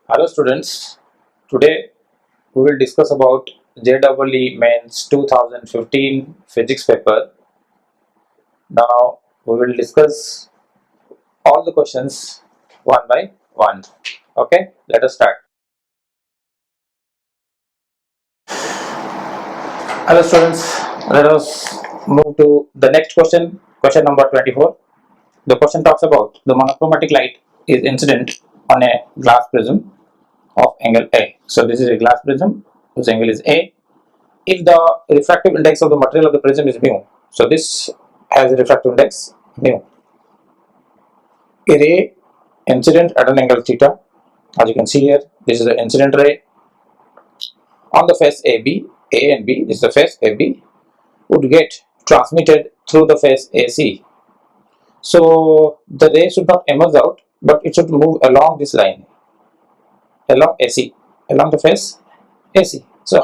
Hello students, today we will discuss about JEE Mains 2015 physics paper. Now we will discuss all the questions one by one. Okay, let us start. Hello students, let us move to the next question, question number 24. The question talks about the monochromatic light is incident on a glass prism of angle A. So this is a glass prism whose angle is A. If the refractive index of the material of the prism is mu, so this has a refractive index mu. A ray incident at an angle theta, as you can see here, this is the incident ray on the face AB, A and B, this is the face AB, would get transmitted through the face AC. So the ray should not emerge out, but it should move along this line, along AC, along the face AC. So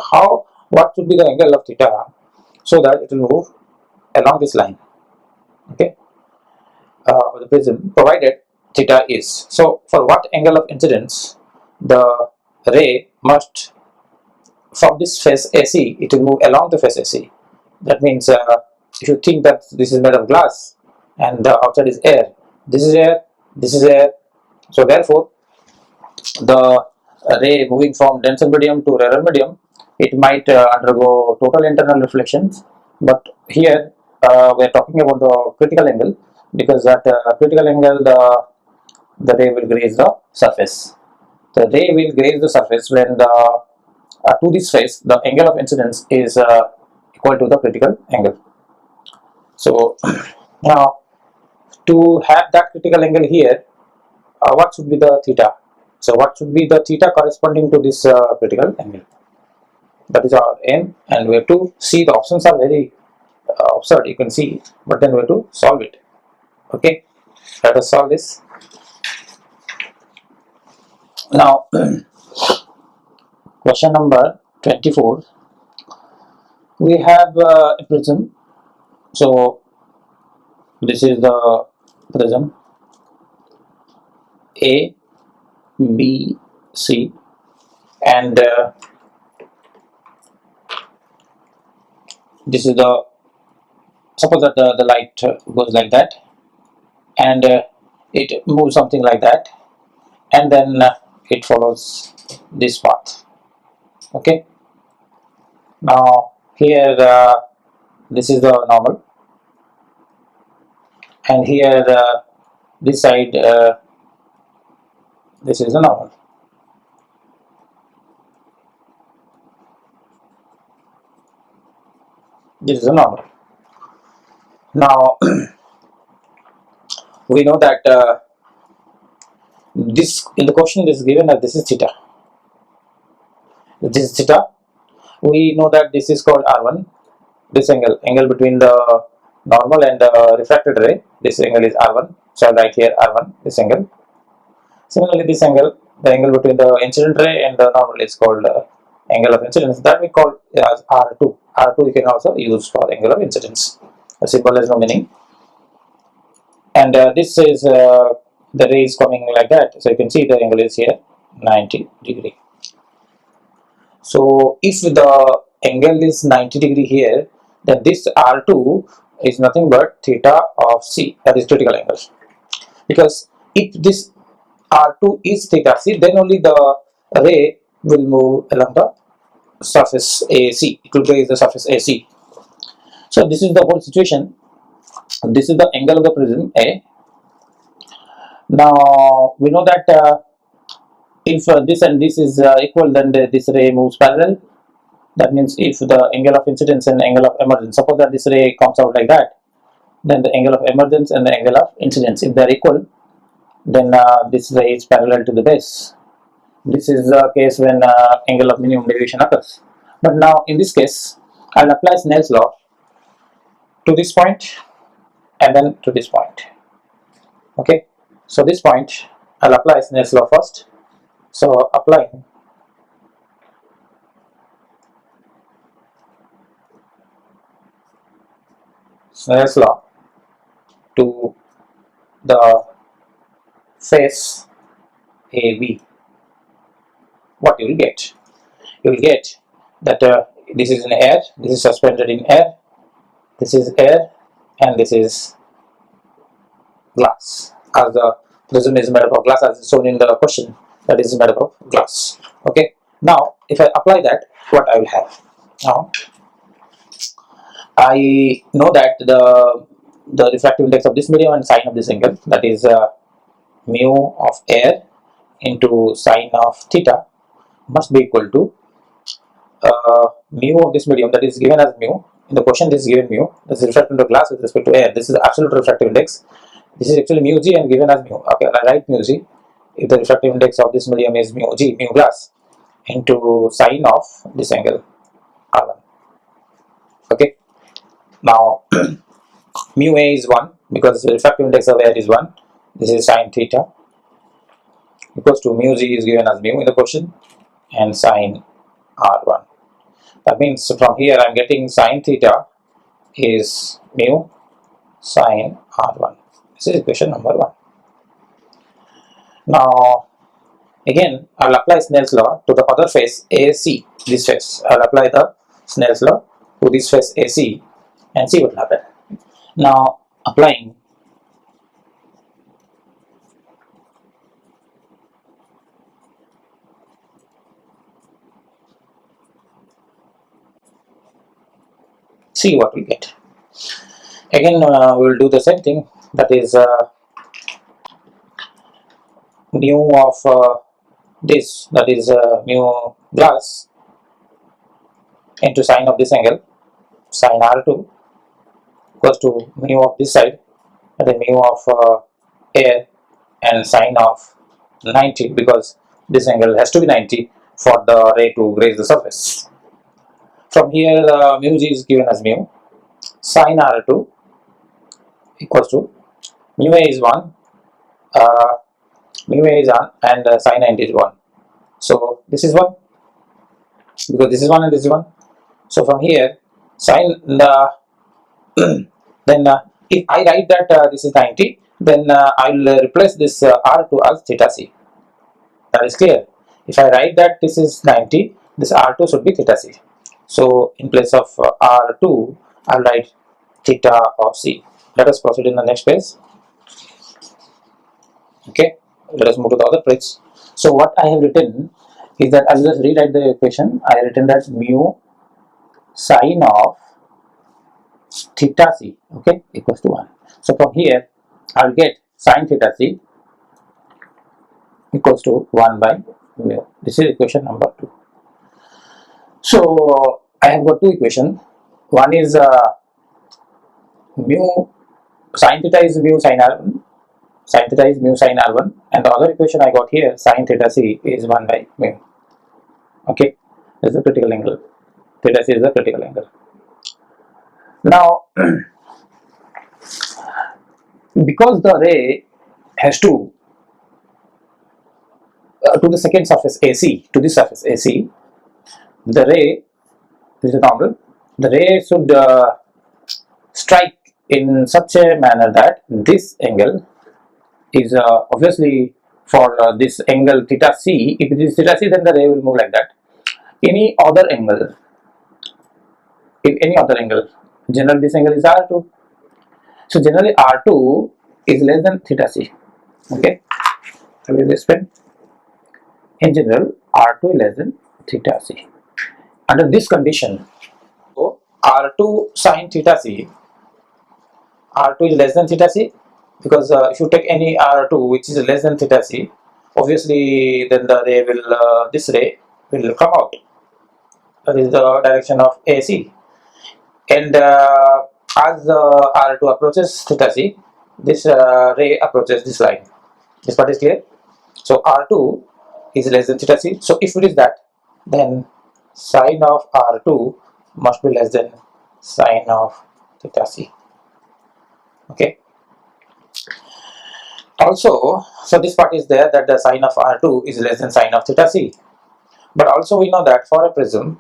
what should be the angle of theta so that it will move along this line? Okay, the prism, provided theta is. So for what angle of incidence the ray must, from this face AC, it will move along the face AC. That means if you think that this is made of glass and the outside is air, this is air, this is air. So therefore the ray moving from denser medium to rarer medium, it might undergo total internal reflections, but here we are talking about the critical angle, because at critical angle the ray will graze the surface. The ray will graze the surface when the to this face the angle of incidence is equal to the critical angle. So now to have that critical angle here, what should be the theta? So what should be the theta corresponding to this critical angle? That is our aim, and we have to see. The options are very absurd, you can see, but then we have to solve it. Okay, let us solve this. Now question number 24, we have a prism. So this is the prism A, B, C, and this is the, suppose that the light goes like that, and it moves something like that, and then it follows this path. Okay, now here this is the normal, and here this side this is the normal. This is the normal. Now we know that this, in the question is given as this is theta. This is theta. We know that this is called R1. This angle between the normal and the refracted ray, this angle is R1. So I'll write here R1, this angle. Similarly, this angle, the angle between the incident ray and the normal, is called angle of incidence. That we call as R2. R2 you can also use for angle of incidence. The symbol has no meaning. And this is the ray is coming like that. So you can see the angle is here 90 degree. So if the angle is 90 degree here, then this R2 is nothing but theta of C, that is critical angle. Because if this R2 is theta C, then only the ray will move along the surface AC. It will graze the surface AC. So this is the whole situation. This is the angle of the prism A. Now we know that if this and this is equal, then this ray moves parallel. That means if the angle of incidence and angle of emergence, suppose that this ray comes out like that, then the angle of emergence and the angle of incidence, if they are equal, then this ray is parallel to the base. This is the case when angle of minimum deviation occurs. But now in this case, I will apply Snell's law to this point and then to this point. Okay, so this point I will apply Snell's law first. So applying Snell's law to the face AB. what you will get? You will get that this is in air, this is suspended in air, this is air, and this is glass. As the prism is made up of glass, as shown in the question, that is made up of glass. Okay. Now, if I apply that, what I will have? Now, I know that the refractive index of this medium and sine of this angle, that is mu of air into sine of theta, must be equal to mu of this medium, that is given as mu. In the question, this is given mu. This is refractive index of glass with respect to air. This is the absolute refractive index. This is actually mu g and given as mu. Okay, I write mu g. If the refractive index of this medium is mu g, mu glass, into sine of this angle r1. Okay. Now mu a is 1 because the refractive index of air is 1. This is sine theta equals to mu g is given as mu in the question and sine r1. That means from here I am getting sine theta is mu sine r1. This is equation number 1. Now again I will apply Snell's law to the other face AC, this face. I will apply the Snell's law to this face AC and see what will happen. Now applying, see what we get. Again we will do the same thing, that is mu of this, that is mu glass into sine of this angle, sine r2 equals to mu of this side, that is mu of air and sine of 90, because this angle has to be 90 for the ray to graze the surface. From here mu g is given as mu, sine r2 equals to mu a is 1, mu a is 1 and sine 90 is 1. So this is 1 because this is 1 and this is 1. So from here sine then if I write that this is 90, then I will replace this r2 as theta c. That is clear. If I write that this is 90, this r2 should be theta c. So in place of r2, I will write theta of c. Let us proceed in the next page. Okay, let us move to the other page. So what I have written is that, I'll just rewrite the equation. I have written that mu sine of theta c, okay, equals to 1. So from here I will get sine theta c equals to 1 by mu. This is equation number 2. So I have got two equations. One is mu sine theta is mu sine r1, sine theta is mu sine r1, and the other equation I got here, sine theta c is 1 by mu. Okay, this is the critical angle. Theta c is the critical angle. Now because the ray has to the second surface AC, to this surface AC, the ray, this is normal, the ray should strike in such a manner that this angle is obviously for this angle theta c. If it is theta c, then the ray will move like that. Any other angle, if any other angle, generally this angle is r2. So generally r2 is less than theta c. Okay, I will explain. In general, r2 is less than theta c. Under this condition, so r2 sine theta c, r2 is less than theta c, because if you take any r2 which is less than theta c, obviously then the ray will this ray will come out. That is the direction of AC, and as r2 approaches theta c, this ray approaches this line. This part is clear. So r2 is less than theta c. So if it is that, then sine of r2 must be less than sine of theta c. Okay. Also, so this part is there, that the sine of r2 is less than sine of theta c. But also we know that for a prism,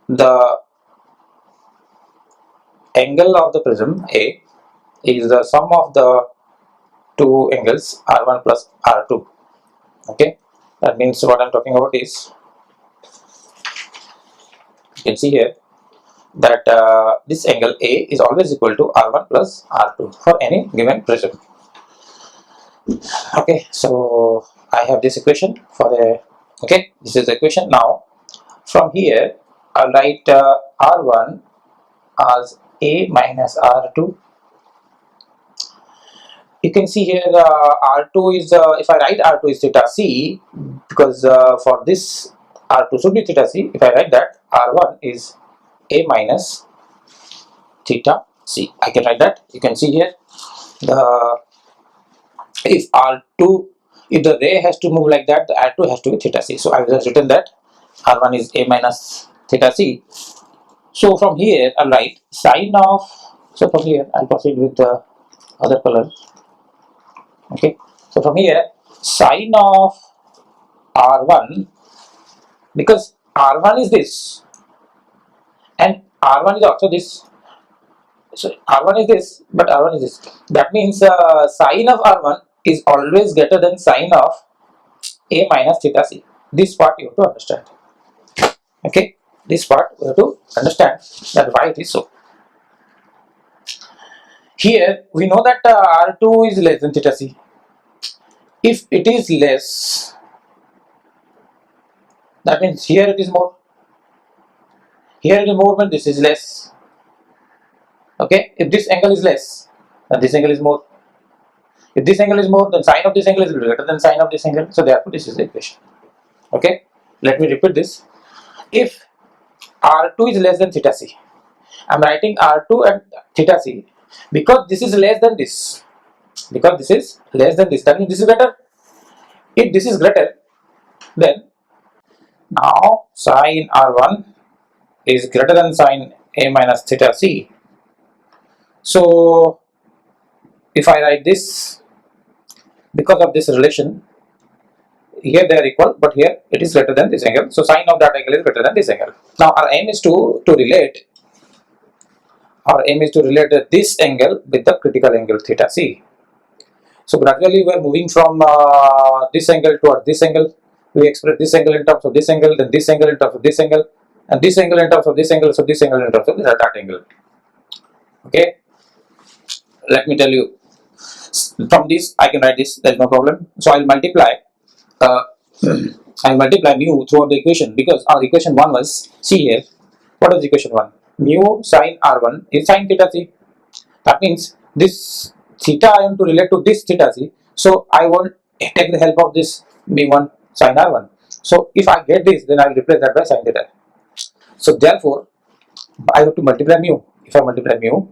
the angle of the prism A is the sum of the two angles R1 plus R2. Okay, that means what I'm talking about is, you can see here that this angle A is always equal to R1 plus R2 for any given prism. Okay, so I have this equation for the, okay, this is the equation. Now from here I'll write R1 as A minus R2. You can see here R2 is, if I write R2 is theta C, because for this R2 should be theta C, if I write that, R1 is A minus theta C. I can write that. You can see here the, if R2, if the ray has to move like that, the R2 has to be theta C. So I have just written that R1 is A minus theta C. So from here I'll write sine of, so from here I'll proceed with the other color. Okay, so from here sine of R1, because R1 is this and R1 is also this, so R1 is this but R1 is this, that means sine of R1 is always greater than sine of A minus theta C. This part you have to understand. Okay, this part you have to understand that why it is so. Here we know that R2 is less than theta C. If it is less, that means here it is more. Here it is more, but this is less. Okay, if this angle is less, then this angle is more. If this angle is more, then sine of this angle is greater than sine of this angle. So therefore, this is the equation. Okay, let me repeat this. If R2 is less than theta C, I am writing R2 and theta C because this is less than this. Because this is less than this, that means this is greater. If this is greater, then now sine R1 is greater than sine A minus theta C. So if I write this, because of this relation, here they are equal, but here it is greater than this angle. So sine of that angle is greater than this angle. Now our aim is to relate. Our aim is to relate this angle with the critical angle theta C. So gradually we are moving from this angle towards this angle. We express this angle in terms of this angle, then this angle in terms of this angle, and this angle in terms of this angle, so this angle in terms of that angle. Okay, let me tell you, from this I can write this, there is no problem. So I'll multiply I'll multiply mu throughout the equation, because our equation 1 was, see here, what is equation 1? Mu sine R1 is sine theta C. That means this theta I am to relate to this theta C, so I will take the help of this mu1 sine R1. So if I get this, then I will replace that by sine theta. So therefore I have to multiply mu. If I multiply mu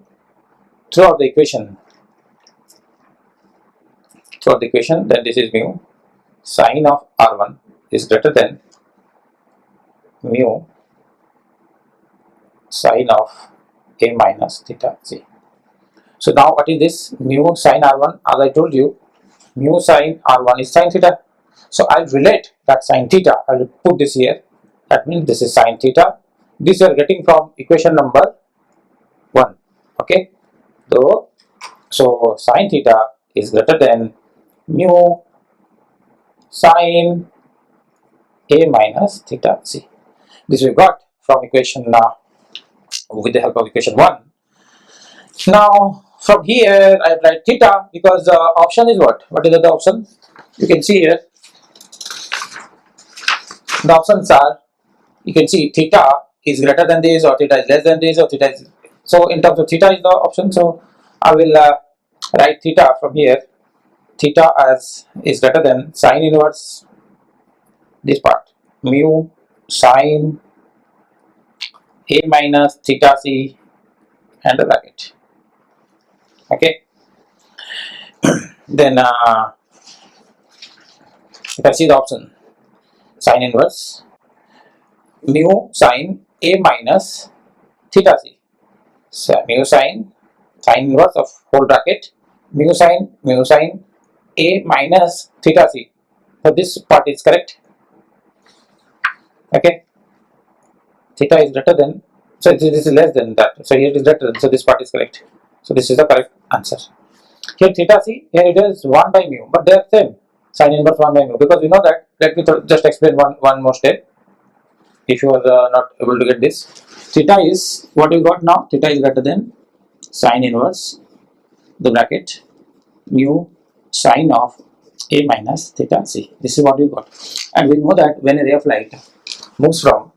throughout the equation, then this is mu sine of R1 is greater than mu sine of A minus theta C. So now what is this? Mu sine R1, as I told you, mu sine R1 is sine theta. So I'll relate that sine theta, I'll put this here, that means this is sine theta. This you are getting from equation number 1. Okay, so sine theta is greater than mu sine A minus theta C. This we got from equation with the help of equation 1. Now from here I write theta, because the option is what? What is the option? You can see here the options are, you can see theta is greater than this, or theta is less than this, or theta is, so in terms of theta is the option. So I will write theta from here. Theta as is greater than sine inverse this part, mu sine A minus theta C, and the bracket. Okay, then if I see the option sine inverse mu sine A minus theta C, so mu sine inverse of whole bracket mu sine A minus theta C. So this part is correct. Okay, theta is greater than, so this is less than that, so here it is greater than, so this part is correct. So this is the correct answer. Here theta c, here it is 1 by mu, but they are same, sin inverse 1 by mu, because we know that. Let me just explain one more step if you are not able to get this. Theta is what we got now. Theta is greater than sin inverse the bracket mu sine of a minus theta c. This is what we got, and we know that when a ray of light moves from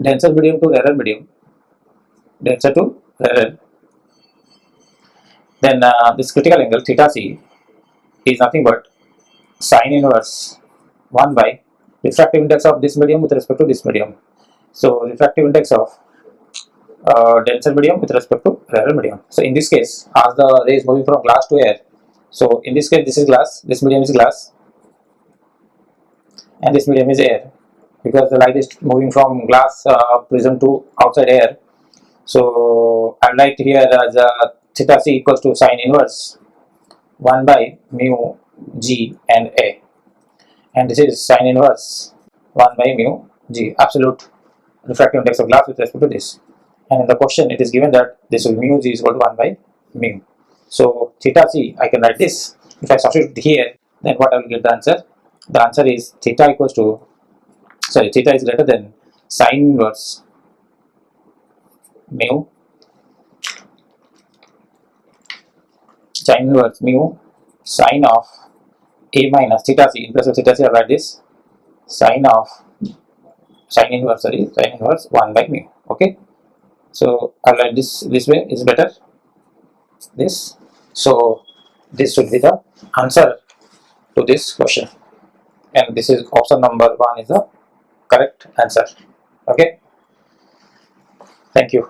denser medium to rarer medium, denser to rarer, then this critical angle theta c is nothing but sine inverse 1 by refractive index of this medium with respect to this medium. So refractive index of denser medium with respect to rarer medium. So in this case, as the ray is moving from glass to air, so in this case this is glass, this medium is glass, and this medium is air, because the light is moving from glass prism to outside air. So I write here as theta c equals to sine inverse 1 by mu g and a, and this is sine inverse 1 by mu g, absolute refractive index of glass with respect to this. And in the question it is given that this will mu g is equal to 1 by mu. So theta c, I can write this. If I substitute here, then what I will get the answer? The answer is theta equals to, theta is greater than sine inverse mu sine of a minus theta c. In place of theta c, I write this sine inverse 1 by mu. Okay, so I'll write this way is better. This, so this should be the answer to this question, and this is option number 1 is the correct answer. Okay, thank you.